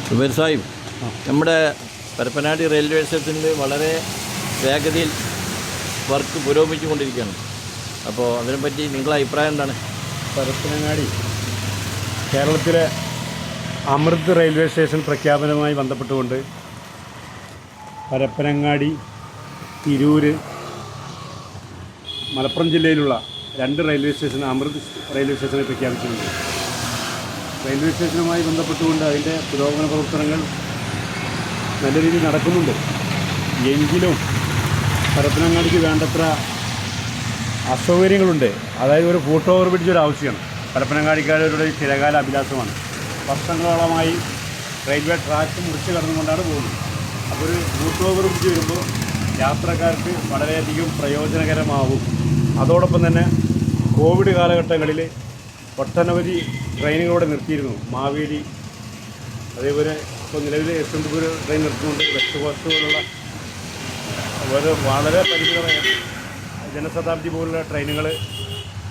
സുബൈർ സാഹിബ്, നമ്മുടെ പരപ്പനാടി റെയിൽവേ സ്റ്റേഷനിൽ വളരെ വേഗതയിൽ വർക്ക് പുരോഗമിച്ചുകൊണ്ടിരിക്കുകയാണ്. അപ്പോൾ അതിനെപ്പറ്റി നിങ്ങളുടെ അഭിപ്രായം എന്താണ്? പരപ്പനങ്ങാടി കേരളത്തിലെ അമൃത് റെയിൽവേ സ്റ്റേഷൻ പ്രഖ്യാപനവുമായി ബന്ധപ്പെട്ടുകൊണ്ട് പരപ്പനങ്ങാടി, തിരൂര്, മലപ്പുറം ജില്ലയിലുള്ള 2 റെയിൽവേ സ്റ്റേഷൻ അമൃത് റെയിൽവേ സ്റ്റേഷനെ പ്രഖ്യാപിച്ചിട്ടുണ്ട്. റെയിൽവേ സ്റ്റേഷനുമായി ബന്ധപ്പെട്ടുകൊണ്ട് അതിൻ്റെ പുരോഗമന പ്രവർത്തനങ്ങൾ നല്ല രീതിയിൽ നടക്കുന്നുണ്ട്. എങ്കിലും പരപ്പനങ്ങാടിക്ക് വേണ്ടത്ര അസൗകര്യങ്ങളുണ്ട്. അതായത് ഒരു ഫുട് ഓവർ ബ്രിഡ്ജ് ഒരു ആവശ്യമാണ്. പരപ്പനങ്ങാടിക്കാരുടെ ചിരകാല അഭിലാഷമാണ്. വർഷങ്ങളോളമായി റെയിൽവേ ട്രാക്ക് മുറിച്ച് കടന്നുകൊണ്ടാണ് പോകുന്നത്. അപ്പോൾ ഒരു ഫുട് ഓവർ ബ്രിഡ്ജ് വരുമ്പോൾ യാത്രക്കാർക്ക് വളരെയധികം പ്രയോജനകരമാവും. അതോടൊപ്പം തന്നെ കോവിഡ് കാലഘട്ടങ്ങളിൽ ഒട്ടനവധി ട്രെയിനുകളോടെ നിർത്തിയിരുന്നു. മാവേലി, അതേപോലെ ഇപ്പോൾ നിലവിൽ യശ്വന്തപൂർ ട്രെയിൻ നിർത്തുന്നുണ്ട്. വെസ്റ്റ് കോസ്റ്റ് പോലുള്ള വളരെ പരിമിതമായ ജനശതാബ്ദി പോലുള്ള ട്രെയിനുകൾ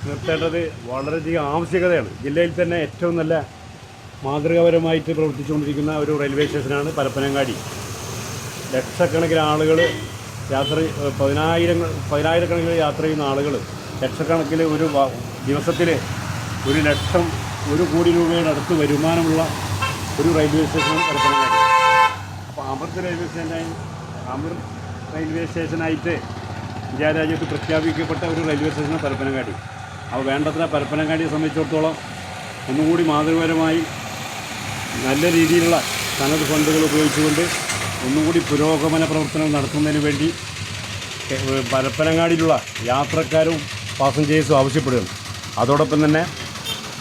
നിർത്തേണ്ടത് വളരെയധികം ആവശ്യകതയാണ്. ജില്ലയിൽ തന്നെ ഏറ്റവും നല്ല മാതൃകാപരമായിട്ട് പ്രവർത്തിച്ചുകൊണ്ടിരിക്കുന്ന ഒരു റെയിൽവേ സ്റ്റേഷനാണ് പരപ്പനങ്ങാടി. ലക്ഷക്കണക്കിന് ആളുകൾ പതിനായിരക്കണക്കിന് യാത്ര ചെയ്യുന്ന ആളുകൾ, ലക്ഷക്കണക്കിന് ഒരു ദിവസത്തിൽ 1 കോടി രൂപയുടെ അടുത്ത് വരുമാനമുള്ള ഒരു റെയിൽവേ സ്റ്റേഷനാണ് പരപ്പനങ്ങാടി. അപ്പോൾ അമൃത് റെയിൽവേ സ്റ്റേഷനായിട്ട് ഇന്ത്യ രാജ്യത്ത് പ്രഖ്യാപിക്കപ്പെട്ട ഒരു റെയിൽവേ സ്റ്റേഷനാണ് പരപ്പനങ്ങാടി. അപ്പോൾ വേണ്ടത്ര പരപ്പനങ്ങാടിയെ സംബന്ധിച്ചിടത്തോളം ഒന്നുകൂടി മാതൃകപരമായി നല്ല രീതിയിലുള്ള തനത് ഫണ്ടുകൾ ഉപയോഗിച്ചുകൊണ്ട് ഒന്നുകൂടി പുരോഗമന പ്രവർത്തനം നടത്തുന്നതിന് വേണ്ടി പരപ്പനങ്ങാടിയിലുള്ള യാത്രക്കാരും പാസഞ്ചേഴ്സും ആവശ്യപ്പെടുകയാണ്. അതോടൊപ്പം തന്നെ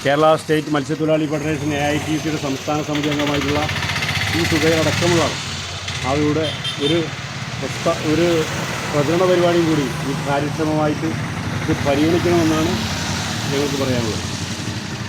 കേരള സ്റ്റേറ്റ് മത്സ്യത്തൊഴിലാളി ഫെഡറേഷൻ AITCയുടെ സംസ്ഥാന സമിതി അംഗമായിട്ടുള്ള ഈ സുബൈർ അടക്കമുള്ളതാണ്. അവരുടെ ഒരു പ്രചരണ പരിപാടിയും കൂടി ഈ കാര്യക്ഷമമായിട്ട് ഇത് പരിഗണിക്കണമെന്നാണ് ഞങ്ങൾക്ക് പറയാനുള്ളത്.